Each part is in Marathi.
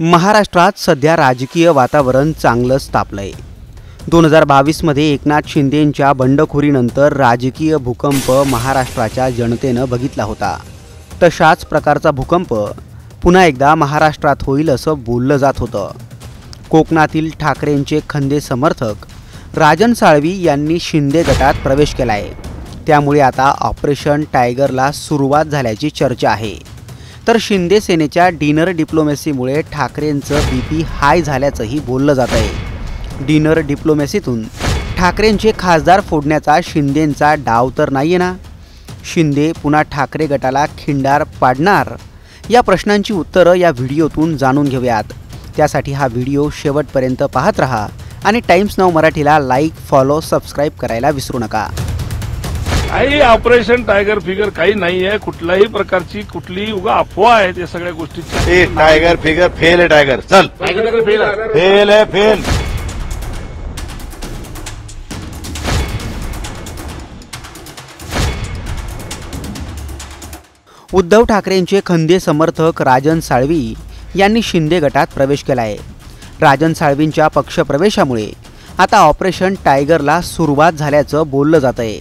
महाराष्ट्रात सध्या राजकीय वातावरण चांगलंच तापलंय। 2022 मध्ये एकनाथ शिंदेंच्या बंडखोरीनंतर राजकीय भूकंप महाराष्ट्राच्या जनतेनं बघितला होता। तशाच प्रकारचा भूकंप पुन्हा एकदा महाराष्ट्रात होईल असं बोललं जात होतं। कोकणातील ठाकरेंचे खंदे समर्थक राजन साळवी यांनी शिंदे गटात प्रवेश केलाय। त्यामुळे आता ऑपरेशन टायगरला सुरुवात झाल्याची चर्चा आहे। तर शिंदे सेनेच्या डिनर डिप्लोमॅसीमुळे ठाकरेंचं बीपी हाय झाल्याचंही बोललं जात आहे। डिनर डिप्लोमॅसीतून ठाकरेंचे खासदार फोडण्याचा शिंदेंचा डाव तर नाहीये ना? शिंदे पुन्हा ठाकरे गटाला खिंडार पाडणार? या प्रश्नांची उत्तरं या व्हिडिओतून जाणून घेऊयात। त्यासाठी हा व्हिडिओ शेवटपर्यंत पाहत रहा आणि टाइम्स नाऊ मराठीला लाईक, फॉलो, सबस्क्राइब करायला विसरू नका। काही ऑपरेशन टायगर फिगर काही नाही आहे, कुठल्याही प्रकारची कुठलीही उगा अफवा आहे त्या सगळ्या गोष्टीची। टायगर फिगर फेल है, टायगर चल फेल है, फेल। उद्धव ठाकरेंचे खंदे समर्थक राजन साळवी यांनी शिंदे गटात प्रवेश केला आहे। राजन साळवींच्या पक्षप्रवेशामुळे आता ऑपरेशन टायगरला सुरुवात झाल्याचं बोललं जात आहे।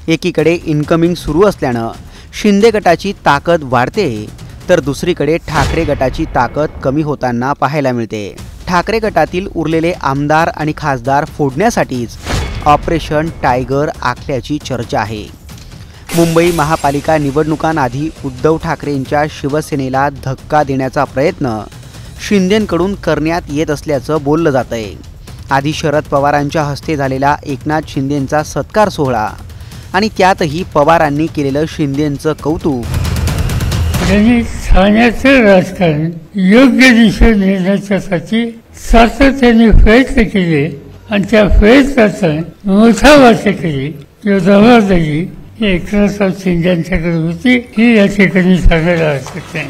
एकीकडे इनकमिंग सुरू असल्यानं शिंदे गटाची ताकद वाढते, तर दुसरीकडे ठाकरे गटाची ताकद कमी होताना पाहायला मिळते। ठाकरे गटातील उरलेले आमदार आणि खासदार फोडण्यासाठीच ऑपरेशन टायगर आखल्याची चर्चा आहे। मुंबई महापालिका निवडणुकांआधी उद्धव ठाकरेंच्या शिवसेनेला धक्का देण्याचा प्रयत्न शिंदेंकडून करण्यात येत असल्याचं बोललं जात आहे। आधी शरद पवारांच्या हस्ते झालेला एकनाथ शिंदेंचा सत्कार सोहळा आणि त्यातही पवारांनी केलेलं शिंदेंचं कौतुक। त्यांनी ठाण्याचं राजकारण योग्य दिशेने नेण्यासाठी सातत्याने प्रयत्न केले आणि त्या प्रयत्नाचा मोठा वाटेकरी किंवा जबाबदारी एकनाथ शिंदेंच्याकडे होती, ही या ठिकाणी सांगायला आवश्यक नाही।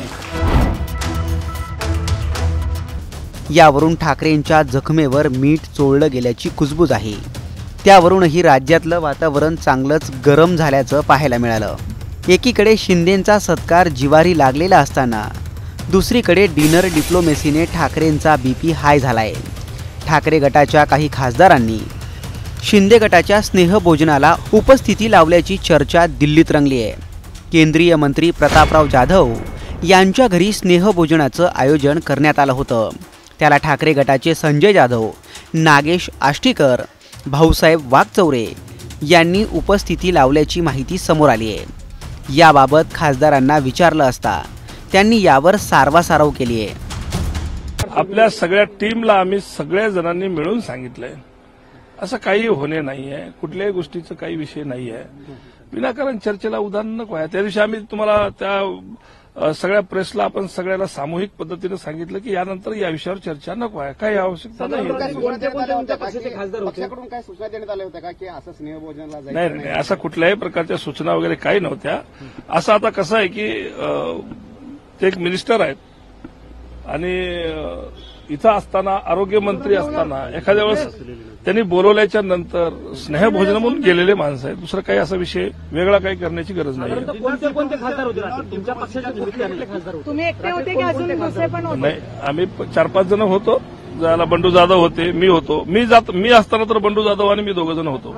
यावरून ठाकरेंच्या जखमेवर मीठ चोळलं गेल्याची कुजबूज आहे। त्यावरूनही राज्यातलं वातावरण चांगलंच गरम झाल्याचं पाहायला मिळालं। एकीकडे शिंदेंचा सत्कार जिवारी लागलेला असताना दुसरीकडे डिनर डिप्लोमॅसीने ठाकरेंचा बीपी हाय झालाय। ठाकरे गटाच्या काही खासदारांनी शिंदे गटाच्या स्नेहभोजनाला उपस्थिती लावल्याची चर्चा दिल्लीत रंगली आहे। केंद्रीय मंत्री प्रतापराव जाधव यांच्या घरी स्नेहभोजनाचं आयोजन करण्यात आलं होतं। त्याला ठाकरे गटाचे संजय जाधव, नागेश आष्टीकर, भाऊसाहेब वागचौरे यांनी उपस्थिती लावल्याची माहिती समोर आली आहे। याबाबत खासदारांना विचारलं असता त्यांनी यावर सारवासारव केली आहे। आपल्या सगळ्या टीमला आम्ही सगळ्या जणांनी मिळून सांगितलंय, असं काही होणे नाहीये, कुठल्याही गोष्टीचं काही विषय नाहीये। विनाकारण चर्चेला उदाहरण नको आहे। त्या दिवशी आम्ही तुम्हाला त्या सगळ्या प्रेसला आपण सगळ्याला सामूहिक पद्धतीने सांगितलं की यानंतर या विषयावर चर्चा नको आहे, काही आवश्यकता नाही। नाही, असं कुठल्याही प्रकारच्या सूचना वगैरे काही नव्हत्या। असं आता कसं आहे की ते एक मिनिस्टर आहेत आणि इथं असताना आरोग्यमंत्री असताना एखाद्या वेळेस त्यांनी बोलवल्याच्या नंतर स्नेहभोजन म्हणून गेलेले माणसं आहेत। दुसरं काही असा विषय वेगळा काही करण्याची गरज नाही। नाही, आम्ही 4-5 जण होतो, ज्याला बंडू जाधव होते, मी होतो। मी असताना तर बंडू जाधव आणि मी 2 जण होतो।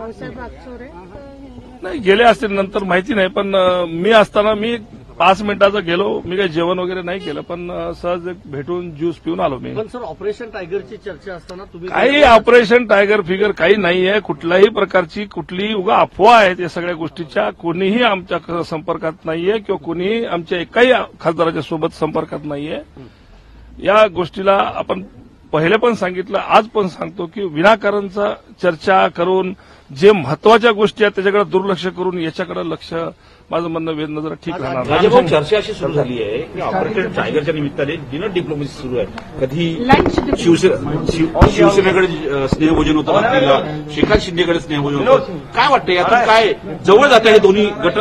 नाही, गेले असतील नंतर माहिती नाही, पण मी असताना मी 5 मिनिटाचं गेलो। मी काही जेवण वगैरे नाही केलं, पण सहज भेटून ज्यूस पिऊन आलो मी। पण सर, ऑपरेशन टायगरची चर्चा असताना तुम्ही काही ऑपरेशन टायगर फिगर काही नाही आहे, कुठल्याही प्रकारची कुठलीही उगा अफवा आहे त्या सगळ्या गोष्टीच्या। कोणीही आमच्या संपर्कात नाहीये किंवा कोणीही आमच्या एकाही खासदाराच्या सोबत संपर्कात नाहीये। या गोष्टीला आपण पहिले पण सांगितलं, आज पण सांगतो की विनाकारणचा चर्चा करून जे महत्वाच्या गोष्टी आहेत त्याच्याकडे दुर्लक्ष करून याच्याकडे लक्ष, माझं म्हणणं वेधणं जरा ठीक राहणार। राजभाऊ, चर्चा अशी सुरू झाली आहे की ऑपरेशन टायगरच्या निमित्ताने डिनर डिप्लोमॅसी सुरू आहे। कधी शिवसेनेकडे स्नेहभोजन होतं, आपल्याला श्रीकांत शिंदेकडे स्नेहभोजन होतं। काय वाटतं, यातून काय जवळ जाते हे दोन्ही गट?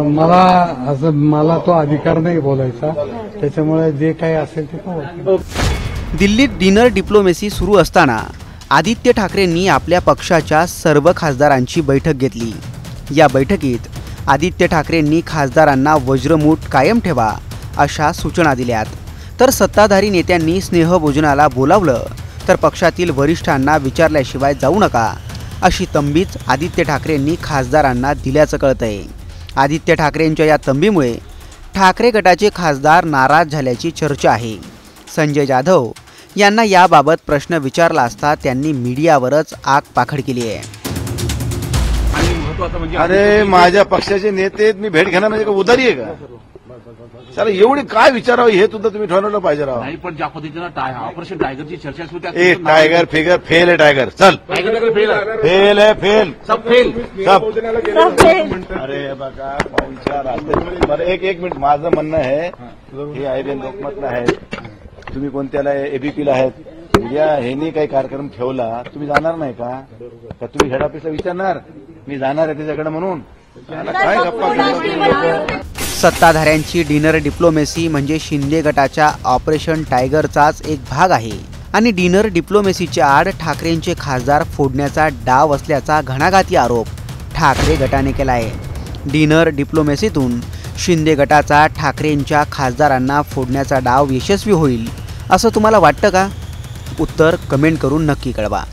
मला तो अधिकार नाही बोलायचा, त्याच्यामुळे जे काही असेल ते दिल्लीत डिनर डिप्लोमॅसी सुरू असताना आदित्य ठाकरेंनी आपल्या पक्षाच्या सर्व खासदारांची बैठक घेतली। या बैठकीत आदित्य ठाकरेंनी खासदारांना वज्रमूठ कायम ठेवा अशा सूचना दिल्यात। तर सत्ताधारी नेत्यांनी स्नेहभोजनाला बोलावलं तर पक्षातील वरिष्ठांना विचारल्याशिवाय जाऊ नका, अशी तंबीच आदित्य ठाकरेंनी खासदारांना दिल्याचं कळतंय. आदित्य ठाकरेंच्या या तंबीमुळे ठाकरे गटाचे खासदार नाराज झाल्याची चर्चा आहे. संजय जाधव यांना याबाबत प्रश्न विचारला असता त्यांनी मीडियावरच आग पाखड केली आहे. आणि महत्वाचं म्हणजे अरे माझ्या पक्षाचे नेते आहेत, मी भेट घेणार म्हणजे का उदारी आहे का? चला एवढी काय विचारावं हे सुद्धा तुम्ही ठरवलं पाहिजे राव. नाही, पण ज्या पद्धतीनं ऑपरेशन टायगरची चर्चा सुरू त्यात ए टायगर फिगर फेल आहे टायगर. चल टायगर फेल आहे. फेल आहे फेल सब फेल. सब. अरे बघा विचार असते. बरं एक मिनिट माझं म्हणणं आहे, हे आयबीएन लोकमतला आहे, तुम्ही कोणत्याला एबीपीला आहेत, उद्या ह्यांनी काही कार्यक्रम ठेवला तुम्ही जाणार नाही का? तुम्ही हेड ऑफिसला विचारणार मी जाणार आहे त्याच्याकडे म्हणून? काय गप्पा करता? सत्ताधाऱ्यांची डिनर डिप्लोमेसी म्हणजे शिंदे गटाच्या ऑपरेशन टायगरचाच एक भाग आहे आणि डिनर डिप्लोमेसीच्या आड ठाकरेंचे खासदार फोडण्याचा डाव असल्याचा घणाघाती आरोप ठाकरे गटाने केला आहे. डिनर डिप्लोमेसीतून शिंदे गटाचा ठाकरेंच्या खासदारांना फोडण्याचा डाव यशस्वी होईल असं तुम्हाला वाटतं का? उत्तर कमेंट करून नक्की कळवा.